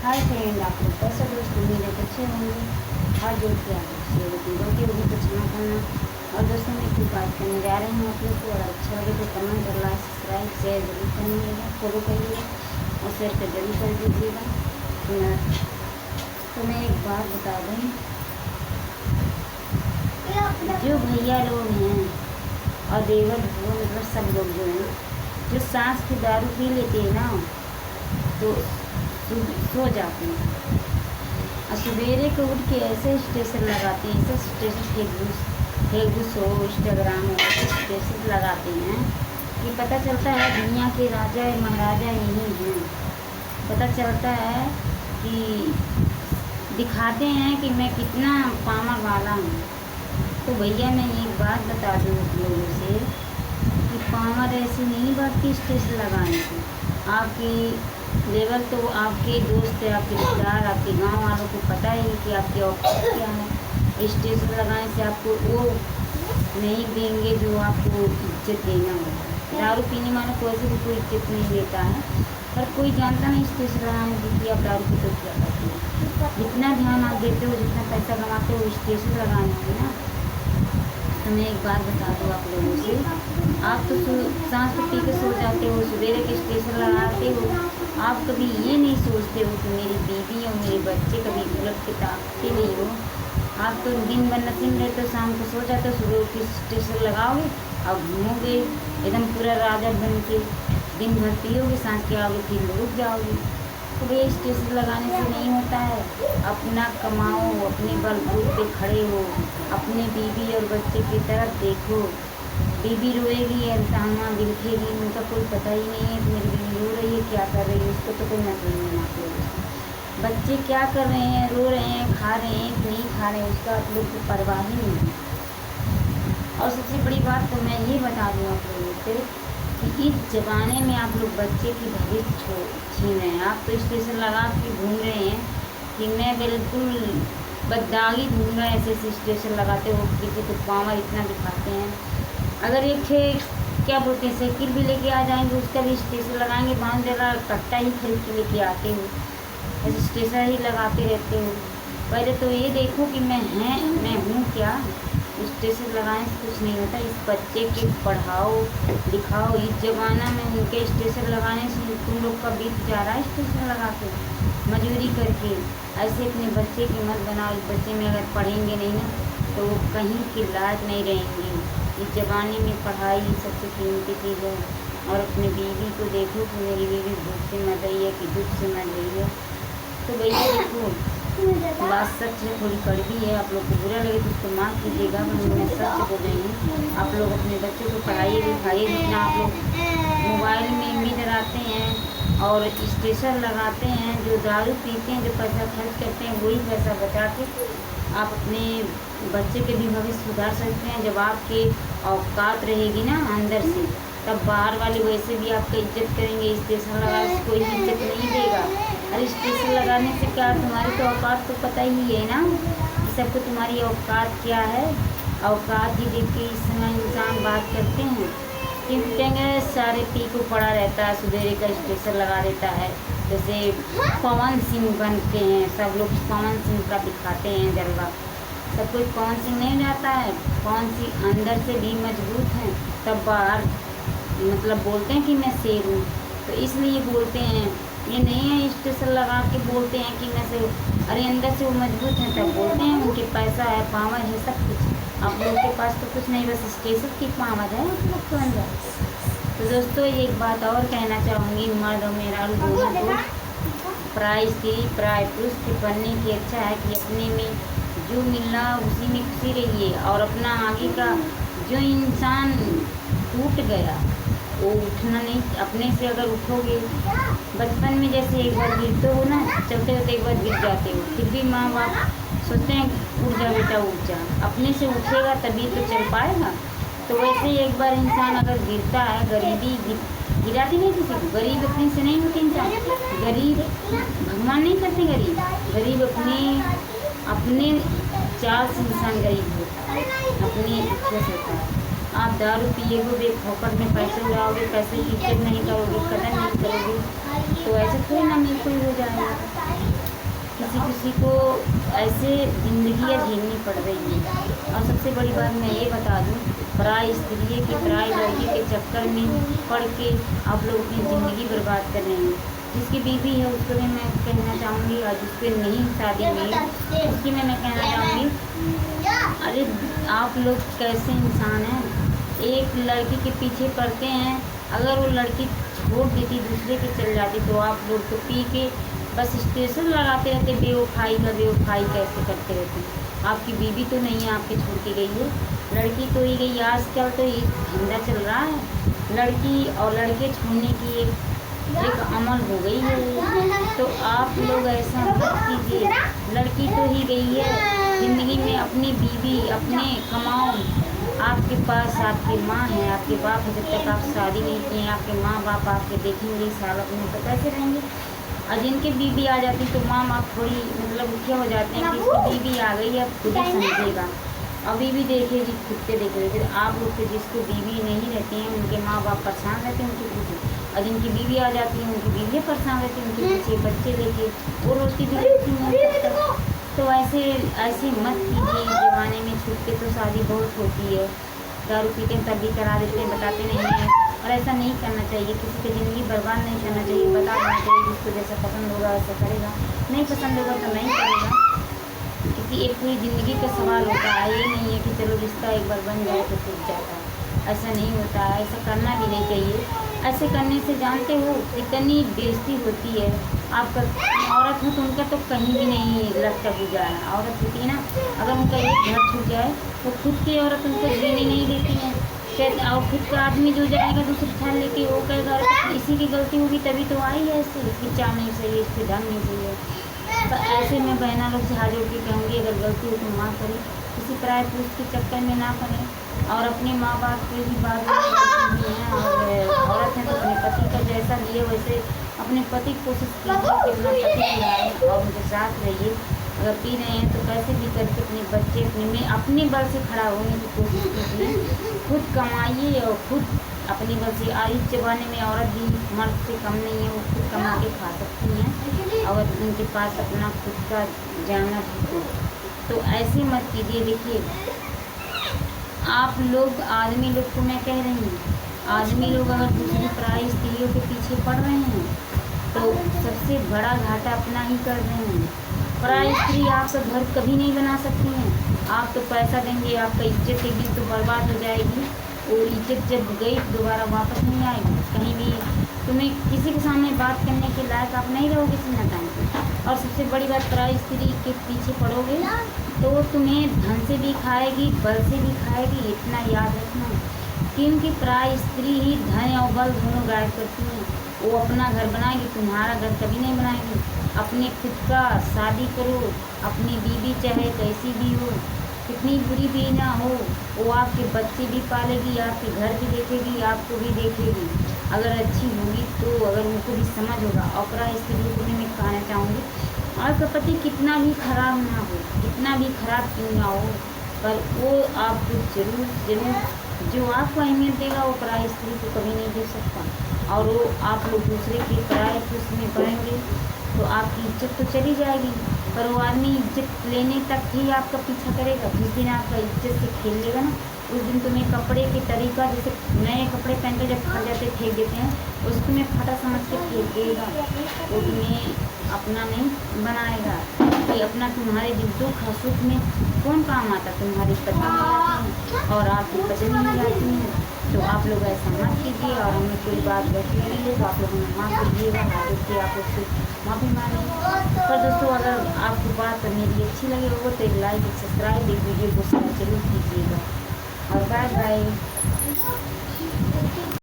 Hi friend, आप लोग कैसे दोस्त उम्मीद है अच्छे होंगे। हाथ जोड़ के आप शेयर गलती होगी तो क्षमा करना। और दोस्तों मैं एक बात करने जा रही हूँ आप लोग को, अगर अच्छा लगे तो कमेंट और लाइक सब्सक्राइब शेयर जरूर करिएगा, फॉलो करिएगा और शेयर कर जरूर कर दीजिएगा। तो मैं एक बात बता दूँ, जो भैया लोग हैं और देवर वो मतलब सब लोग जो हैं, जो सांस की दारू पी लेते हैं ना तो सो जाते हैं और सवेरे को उठ के ऐसे स्टेशन लगाते हैं, ऐसे स्टेशन फेसबुक हो इंस्टाग्राम हो ऐसे स्टेशन लगाते हैं कि पता चलता है दुनिया के राजा महाराजा यही हैं। पता चलता है कि दिखाते हैं कि मैं कितना पावर वाला हूँ। तो भैया मैं एक बात बता दूँ आप लोगों से कि पावर ऐसी नहीं बढ़ती स्टेशन लगाने से। आपकी लेवल तो आपके दोस्त है, आपके रिश्तेदार, आपके गांव वालों को पता ही कि आपकी औकात क्या है। स्टेशन लगाने से आपको वो नहीं देंगे जो आपको इज्जत देना होगा। दारू पीने वालों को ऐसे भी कोई इज्जत नहीं देता है, पर कोई जानता नहीं स्टेशन लगाने की कि आप दारू पी तो क्या करते हो। जितना ध्यान आप देते हो, जितना पैसा कमाते हो स्टेशन लगाने में ना। तो मैं एक बात बता दूँ आप लोगों से, आप तो सांस को पी के सो जाते हो, सवेरे के स्टेशन लगाते हो। आप कभी ये नहीं सोचते हो कि मेरी बीवी और मेरे बच्चे कभी उलट के ताकते नहीं हो। आप तो दिन भर नसीम रहते हो, शाम को सो जाते हो, सुबह उठ के स्टेशन लगाओगे और घूमोगे एकदम पूरा राजा बन के, दिन भर पियोगे, सांस के आओगे फिर रुक जाओगे। तो भैया स्टेशन लगाने से नहीं होता है। अपना कमाओ, अपने बलबूते पे खड़े हो, अपने बीवी और बच्चे की तरफ देखो। बीवी रोएगी या ताना दिखेगी, उनका कोई पता ही नहीं है कि मेरी बीवी रो रही है, क्या कर रही है, उसको तो कोई मतलब नहीं आती है। बच्चे क्या कर रहे हैं, रो रहे हैं, खा रहे हैं कि नहीं खा रहे हैं, उसका आप लोग को परवाह ही नहीं है। और सबसे बड़ी बात तो मैं ये बता दूँ आप लोगों से कि इस ज़माने में आप लोग बच्चे की भविष्य छीन रहे हैं। आप तो स्टेशन लगा के घूम रहे हैं कि मैं बिल्कुल बददागी घूम रहा है, ऐसे स्टेशन लगाते हो, किसी को पावर इतना दिखाते हैं। अगर एक क्या बोलते हैं साइकिल भी लेके आ जाएंगे, उसका भी स्टेशन लगाएंगे, 5,000 कट्टा ही खरीद के लेके आते हो, ऐसे स्टेशन ही लगाते रहते हो। पहले तो ये देखो कि मैं हूँ क्या। स्टेशन लगाने से कुछ नहीं होता। इस बच्चे के पढ़ाओ लिखाओ, इस ज़माना में उनके स्टेशन लगाने से तुम लोग का बीत जा रहा है स्टेशन लगा के मजदूरी करके। ऐसे अपने बच्चे की मत बनाओ। इस बच्चे में अगर पढ़ेंगे नहीं ना तो वो कहीं के लायक नहीं रहेंगे। इस ज़माने में पढ़ाई सबसे कीमती चीज़ है। और अपनी बीवी को देखो कि मेरी बीवी भूख से मर रही है कि दुख से मर रही है। तो भैया देखो, बात सच है, थोड़ी कड़वी है, आप लोग को बुरा लगे तो उसको माफ़ कीजिएगा, मैं सच बोल रही हूँ। आप लोग अपने बच्चों को पढ़ाइए लिखाइए। जितना आप लोग मोबाइल में उम्मीद लगाते हैं और स्टेशन लगाते हैं, जो दारू पीते हैं, जो पैसा खर्च करते हैं, वही पैसा बचा के आप अपने बच्चे के भी भविष्य सुधार सकते हैं। जब आपके औकात रहेगी ना अंदर से, तब बाहर वाले वैसे भी आपका इज्जत करेंगे। स्टेशन लगाने से कोई इज्जत नहीं देगा। अरे स्टेशन लगाने से क्या, तुम्हारी तो औकात तो पता ही है ना, सबको तुम्हारी औकात क्या है। औकात ही देख के इस समय इंसान बात करते हैं। क्योंकि कहेंगे सारे पी को पड़ा रहता है, सवेरे का स्टेशन लगा देता है। जैसे पवन सिंह बनते हैं सब लोग, पवन सिंह का दिखाते हैं जलवा। सब कोई पवन सिंह नहीं जाता है। पवन सिंह अंदर से भी मजबूत हैं, तब बाहर मतलब बोलते हैं कि मैं शेर हूँ। तो इसलिए बोलते हैं, ये नहीं है स्टेशन लगा के बोलते हैं कि मैं शेर। अरे अंदर से वो मजबूत हैं तब बोलते हैं, उनके पैसा है, पावर है, सब कुछ। आप लोगों के पास तो कुछ नहीं, बस स्टेशन की पावर है आप लोग के अंदर। तो दोस्तों एक बात और कहना चाहूँगी, मर्द और मेहरारू दोनों को प्राय स्त्री प्राय पुरुष के बनने की अच्छा है कि अपने में जो मिलना उसी में खुशी रहिए। और अपना आगे का जो इंसान टूट गया वो उठना नहीं। अपने से अगर उठोगे, बचपन में जैसे एक बार गिरते हो ना, चलते होते एक बार गिर जाते हो, फिर भी माँ बाप सोचते हैं उठ जा बेटा उठ जा। अपने से उठेगा तभी तो चल पाएगा। तो वैसे ही एक बार इंसान अगर गिरता है, गरीबी गिराती नहीं किसी को, गरीब अपने से नहीं होते इंसान। गरीब भगवान नहीं करते, गरीब अपने चाल से इंसान गरीब होता है, अपनी इच्छा से होता है। आप दारू पिएगे, फोकट में पैसे उड़ाओगे, पैसे की इज्जत नहीं करोगे, कदर नहीं करोगे, तो ऐसे कोई ना मिल कोई हो जाएगा। किसी किसी को ऐसे ज़िंदगियाँ झेलनी पड़ रही हैं। और सबसे बड़ी बात मैं ये बता दूँ, पराई स्त्री की पराई लड़की के चक्कर में पड़ के आप लोग अपनी ज़िंदगी बर्बाद कर रहे हैं। जिसकी बीवी है उसको भी मैं कहना चाहूँगी, और जिसके नहीं शादी हुई उसकी मैं कहना चाहूँगी, अरे आप लोग कैसे इंसान हैं। एक लड़की के पीछे पड़ते हैं, अगर वो लड़की छोड़ देती दूसरे के चल जाती तो आप लोग तो पी के बस स्टेशन लगाते रहते, बेवफाई का बेवफाई कैसे करते रहते। आपकी बीवी तो नहीं है, आपके छोड़ के गई है, लड़की तो ही गई। आजकल तो ये धंधा चल रहा है, लड़की और लड़के छोड़ने की एक अमल हो गई है। तो आप लोग ऐसा मत कीजिए, लड़की तो ही गई है, ज़िंदगी में अपनी बीवी अपने कमाओ। आपके पास आपकी माँ है, आपके बाप है, जब तक आप शादी नहीं किए आपके माँ बाप आपके देखेंगे साल अपने तो कैसे रहेंगे। और जिनके बीवी आ जाती तो माँ बाप थोड़ी मतलब मुखिया हो जाते हैं कि इसकी बीवी आ गई है, खुद ही समझेगा, अभी भी देखेगी खुद के देख लेते। आप लोग के जिसको बीवी नहीं रहती हैं उनके माँ बाप परेशान रहते हैं उनके पीछे, और जिनकी बीवी आ जाती है उनकी बीवी परेशान रहती है उनके पीछे, बच्चे लेके वो रोती भी रहती हैं। तो ऐसे मत कीजिए। ज़माने में छूट के तो शादी बहुत होती है, दारू पीते हैं तब भी करा देते हैं, बताते नहीं हैं। और ऐसा नहीं करना चाहिए, किसी की ज़िंदगी बर्बाद नहीं करना चाहिए, बता देना चाहिए। जिसको जैसा पसंद होगा वैसा करेगा, नहीं पसंद होगा तो नहीं करेगा। क्योंकि एक पूरी ज़िंदगी का सवाल होता है, ये नहीं है कि चलो रिश्ता एक बार बन जाए तो टूट जाता है, ऐसा नहीं होता है, ऐसा करना भी नहीं चाहिए। ऐसे करने से जानते हो इतनी बेइज्जती होती है। आपका औरत हो तो उनका तो कहीं भी नहीं लगता गुजारा। औरत होती है ना, अगर उनका एक घर छूट जाए तो खुद की औरत उनको जीने नहीं देती है। और खुद का आदमी जो जाएगा दूसरी ठान लेके वो कहेगा इसी की गलती होगी तभी तो आई है, इसकी चाल नहीं सही है, इसकी ढंग नहीं सही है। तो ऐसे में बहना लोग से हाथ जोड़ के कहूँगी, अगर गलती हो तो माफ़ करें, किसी पराए पुरुष के चक्कर में ना पड़े, और अपने माँ बाप के भी बात हैं। और औरत है तो अपने पति का जैसा लिए वैसे अपने पति की कोशिश कीजिए कि अपना पति खिलाएं और उनके साथ रहिए। अगर पी रहे हैं तो कैसे भी करके अपने बच्चे अपने बल से खड़ा होने की कोशिश कीजिए, खुद कमाइए और खुद अपनी बल से। इस जमाने में औरत भी मर्द से कम नहीं है, वो खुद कमा के खा सकती हैं और उनके पास अपना खुद का जाना भी हो। तो ऐसे मत कीजिए। देखिए आप लोग आदमी लोग को मैं कह रही हूँ, आदमी लोग अगर दूसरी पराई स्त्रियों के पीछे पड़ रहे हैं तो सबसे बड़ा घाटा अपना ही कर रहे हैं। पराई स्त्री आपका घर कभी नहीं बना सकती हैं। आप तो पैसा देंगे, आपका इज्जत एक दिन तो बर्बाद हो जाएगी, और इज्जत जब गई दोबारा वापस नहीं आएगी। कहीं भी तुम्हें किसी के सामने बात करने के लायक आप नहीं रहोगे सीना तान के। और सबसे बड़ी बात, पराई स्त्री के पीछे पड़ोगे तो तुम्हें धन से भी खाएगी, बल से भी खाएगी, इतना याद रखना। क्योंकि पराई स्त्री ही धन और बल दोनों गायब करती हैं। वो अपना घर बनाएगी, तुम्हारा घर कभी नहीं बनाएगी। अपने खुद का शादी करो, अपनी बीवी चाहे कैसी भी हो, कितनी बुरी भी ना हो, वो आपके बच्चे भी पालेगी, आपके घर भी देखेगी, आपको भी देखेगी। अगर अच्छी होगी तो अगर उनको भी समझ होगा। और पराई स्त्री को मैं कहना चाहूँगी, आपका पति कितना भी खराब ना हो, कितना भी खराब क्यों ना हो, पर वो आपको जरूर जो आपको अहमियत देगा वो पराई स्त्री को कभी नहीं दे सकता। और वो आप लोग दूसरे के पराए पुरुष में पड़ेंगे तो आपकी इज्जत तो चली जाएगी, पर वो आदमी इज्जत लेने तक ही आपका पीछा करेगा। जिस दिन आपका इज्जत से खेल लेगा ना, उस दिन तुम्हें कपड़े के तरीका, जैसे नए कपड़े पहन कर जब फट जाते फेंक देते हैं, उसको तुम्हें फटा समझ के फेंक देगा। वो तुम्हें अपना नहीं बनाएगा कि अपना तुम्हारे दुख और सुख में कौन काम आता, तुम्हारी पत्नी आती है और आपकी पत्नी नहीं आती है। तो आप लोग ऐसा मत कीजिए। और हमें कोई बात बैठी हुई है तो आप लोग हमें माफ़ कीजिएगा, कि आप लोग से माफ़ी मांगे। पर दोस्तों अगर आपको बात मेरी अच्छी लगी हो तो एक लाइक एक सब्सक्राइब एक वीडियो को शेयर जरूर कीजिएगा। और बाय बाय।